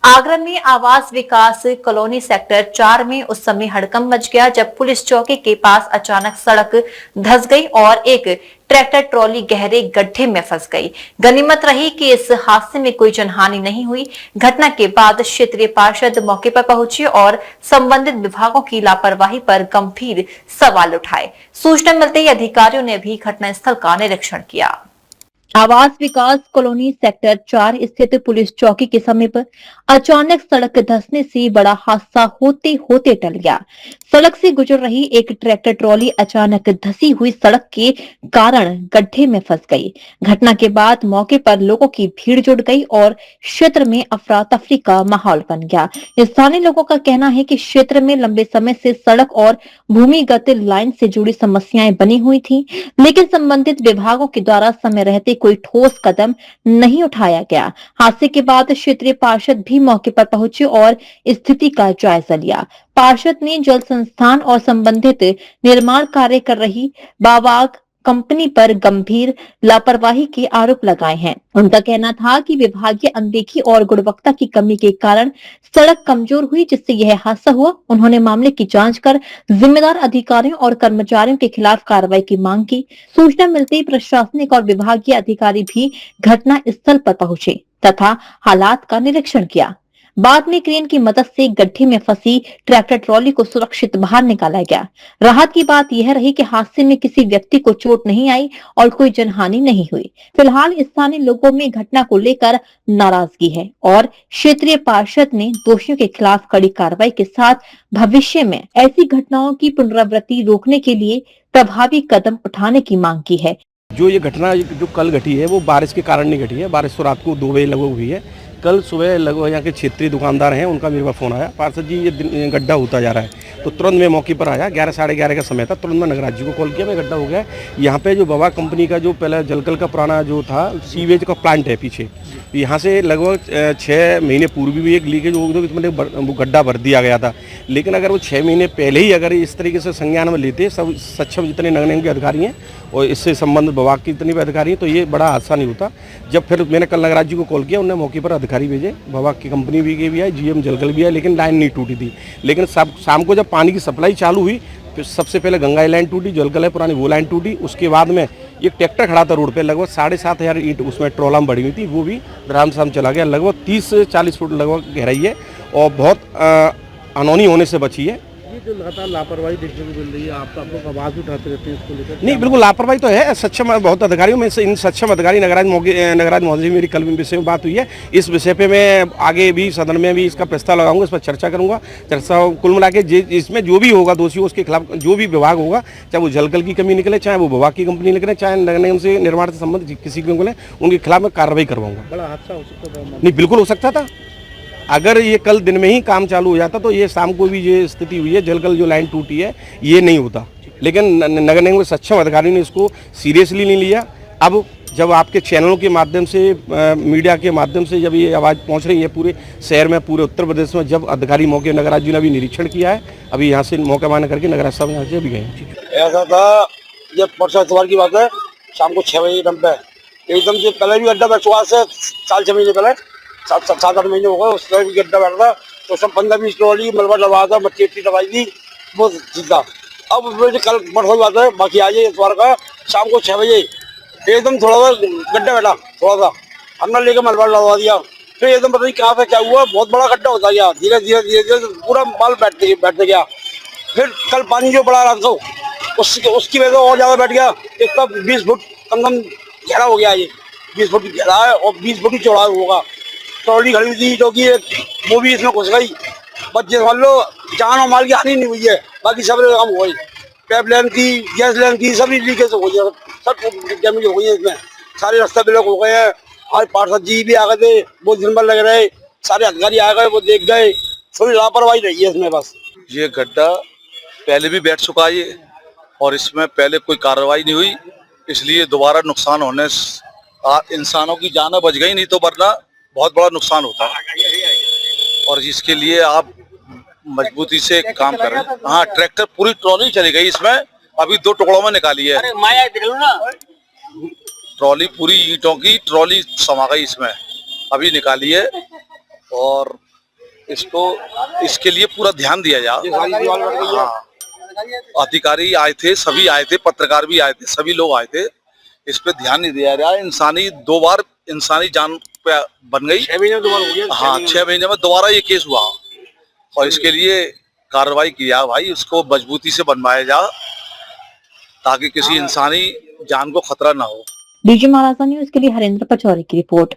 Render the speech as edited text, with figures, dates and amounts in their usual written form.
आगरा में आवास विकास colony sector 4 में उस समय हड़कंप मच गया जब पुलिस चौकी के पास अचानक सड़क धंस गई और एक ट्रैक्टर ट्रॉली गहरे गड्ढे में फंस गई। गनीमत रही कि इस हादसे में कोई जनहानि नहीं हुई। घटना के बाद क्षेत्रीय पार्षद मौके पर पहुंचे और संबंधित विभागों की लापरवाही पर गंभीर सवाल उठाए। सूचना मिलते ही अधिकारियों ने भी घटनास्थल का निरीक्षण किया। आवास विकास कॉलोनी सेक्टर 4 स्थित पुलिस चौकी के समीप अचानक सड़क धंसने से बड़ा हादसा होते होते टल गया। सड़क से गुजर रही एक ट्रैक्टर ट्रॉली अचानक धंसी हुई सड़क के कारण गड्ढे में फंस गई। घटना के बाद मौके पर लोगों की भीड़ जुट गई और क्षेत्र में अफरा तफरी का माहौल बन गया। स्थानीय लोगों का कहना है कि क्षेत्र में लंबे समय से सड़क और भूमिगत लाइन से जुड़ी समस्याएं बनी हुई थी, लेकिन संबंधित विभागों के द्वारा समय रहते कोई ठोस कदम नहीं उठाया गया। हादसे के बाद क्षेत्रीय पार्षद भी मौके पर पहुंचे और स्थिति का जायजा लिया। पार्षद ने जल संस्थान और संबंधित निर्माण कार्य कर रही बावाग कंपनी पर गंभीर लापरवाही के आरोप लगाए हैं। उनका कहना था कि विभागीय अनदेखी और गुणवत्ता की कमी के कारण सड़क कमजोर हुई, जिससे यह हादसा हुआ। उन्होंने मामले की जांच कर जिम्मेदार अधिकारियों और कर्मचारियों के खिलाफ कार्रवाई की मांग की। सूचना मिलते ही प्रशासनिक और विभागीय अधिकारी भी घटना स्थल पर पहुंचे तथा हालात का निरीक्षण किया। बाद में क्रेन की मदद से गड्ढे में फंसी ट्रैक्टर ट्रॉली को सुरक्षित बाहर निकाला गया। राहत की बात यह रही कि हादसे में किसी व्यक्ति को चोट नहीं आई और कोई जनहानि नहीं हुई। फिलहाल स्थानीय लोगों में घटना को लेकर नाराजगी है और क्षेत्रीय पार्षद ने दोषियों के खिलाफ कड़ी कार्रवाई के साथ भविष्य में ऐसी घटनाओं की पुनरावृत्ति रोकने के लिए प्रभावी कदम उठाने की मांग की है। जो ये घटना जो कल घटी है वो बारिश के कारण नहीं घटी है। बारिश तो रात को 2 बजे लगभग हुई है। कल सुबह लगभग यहाँ के क्षेत्रीय दुकानदार हैं, उनका मेरे पास फ़ोन आया, पार्षद जी ये गड्ढा होता जा रहा है। तो तुरंत मैं मौके पर आया। 11 साढ़े 11 का समय था। तुरंत मैं नगराज जी को कॉल किया, मैं गड्ढा हो गया। यहाँ पे जो बावा कंपनी का जो पहले जलकल का पुराना जो था सीवेज का प्लांट है पीछे, यहाँ से लगभग 6 महीने पूर्व भी एक लीकेज हो गई, इसमें वो गड्ढा भर दिया गया था। लेकिन अगर वो 6 महीने पहले ही अगर इस तरीके से संज्ञान में लेते सब सक्षम जितने नगर निगम के अधिकारी हैं और इससे संबंधित विभाग के जितने भी अधिकारी हैं, तो ये बड़ा हादसा नहीं होता। जब फिर मैंने कल नगराज जी को कॉल किया, उन्होंने मौके पर अधिकारी भेजे, विभाग की कंपनी भी है, जीएम जलकल भी है, लेकिन लाइन नहीं टूटी थी। लेकिन शाम को जब पानी की सप्लाई चालू हुई, फिर सबसे पहले गंगा लाइन टूटी, जलकल है पुरानी वो लाइन टूटी। उसके बाद में एक ट्रैक्टर खड़ा था रोड पे, लगभग 7,500 ईंट उसमें ट्रॉला में बढ़ी हुई थी, वो भी राम शाम चला गया। लगभग 30 से 40 फुट लगभग गहराई है और बहुत अनहोनी होने से बची है। ये जो लगातार लापरवाही देखने को मिल रही है, आप लोग आवाज़ उठाते रहते हैं इसको लेकर? नहीं, बिल्कुल लापरवाही तो है। सक्षम बहुत अधिकारियों में से इन सक्षम अधिकारी नगराज महोदय मेरी कल विषय में बात हुई है। इस विषय पे मैं आगे भी सदन में भी इसका प्रस्ताव लगाऊंगा, इस पर चर्चा करूंगा। चर्चा कुल मिला के इसमें जो भी होगा दोषी, उसके खिलाफ जो भी विभाग होगा, चाहे वो जलकल की कमी निकले, चाहे वो विभाग की कंपनी निकले, चाहे नगर निगम से निर्माण से संबंधित किसी को निकले, उनके खिलाफ मैं कार्रवाई करवाऊंगा। बड़ा हादसा हो सकता था? नहीं, बिल्कुल हो सकता था। अगर ये कल दिन में ही काम चालू हो जाता तो ये शाम को भी ये स्थिति हुई है, जलकल जो लाइन टूटी है, ये नहीं होता। लेकिन नगर निगम के सक्षम अधिकारी ने इसको सीरियसली नहीं लिया। अब जब आपके चैनलों के माध्यम से, मीडिया के माध्यम से जब ये आवाज़ पहुंच रही है पूरे शहर में, पूरे उत्तर प्रदेश में, जब अधिकारी मौके नगराज जी ने अभी निरीक्षण किया है, अभी यहाँ से मौका माना करके नगराज साहब यहाँ से अभी गए। ऐसा था, जब परसों इतवार की बात है, शाम को 6 बजे एकदम से पहले भी गड्ढा बैठ चुका से 4-6 महीने पहले, 7-8 महीने हो गए, उसमें भी गड्ढा बैठा था। तो सब 15-20 ट्रॉली मलबा डलवाया था, मट्टी दवाई थी, वो ठीक था। अब कल परसों की बात है, बाकी आज इतवार का शाम को 6 बजे एकदम थोड़ा सा गड्ढा बैठा, थोड़ा सा हमने लेकर मलबा डलवा दिया। फिर एकदम पता नहीं कहाँ से क्या हुआ, बहुत बड़ा गड्ढा होता गया, धीरे धीरे पूरा माल बैठते गया। फिर कल पानी जो पड़ा रात को, उसकी वजह से और ज़्यादा बैठ गया। एक तो 20 फुट कम गहरा हो गया, ये 20 फुट गहरा है और 20 फुट ही चौड़ा होगा। ट्रॉली खड़ी थी जो कि वो भी इसमें घुस गई। बच्चे मान लो जान और माल की हानि नहीं हुई है, बाकी सब काम हो गई। पाइप लाइन की, गैस लाइन की, सभी लीकेज हो गई है, सब डैमेज हो गई है। इसमें सारे रास्ते ब्लॉक हो गए हैं। आज पार्षद जी भी आ गए थे, वो दिन भर लग रहे, सारे अधिकारी आ गए, वो देख गए। थोड़ी लापरवाही रही है इसमें बस। ये गड्ढा पहले भी बैठ चुका है और इसमें पहले कोई कार्रवाई नहीं हुई, इसलिए दोबारा नुकसान होने इंसानों की जान बच गई, नहीं तो वरना बहुत बड़ा नुकसान होता है। और इसके लिए आप मजबूती से काम करें। हाँ, ट्रैक्टर पूरी ट्रॉली चली गई इसमें, अभी 2 टुकड़ों में निकाली है। ट्रॉली पूरी ईंटों की ट्रॉली समा गई इसमें, अभी निकाली है। और इसको इसके लिए पूरा ध्यान दिया जाए। ये सारी दीवार बढ़ गई है। हाँ, अधिकारी आए थे, सभी आए थे, पत्रकार भी आए थे, सभी लोग आए थे। इस पे ध्यान नहीं दिया रहा। दो बार इंसानी जान पे बन गई। 6 महीने में दोबारा हो गया। हाँ, 6 महीने में दोबारा ये केस हुआ और इसके लिए कार्रवाई किया भाई, उसको मजबूती से बनवाया जा ताकि किसी इंसानी जान को खतरा ना हो। डीजी महाराजा न्यूज के लिए हरेंद्र पचौरी की रिपोर्ट।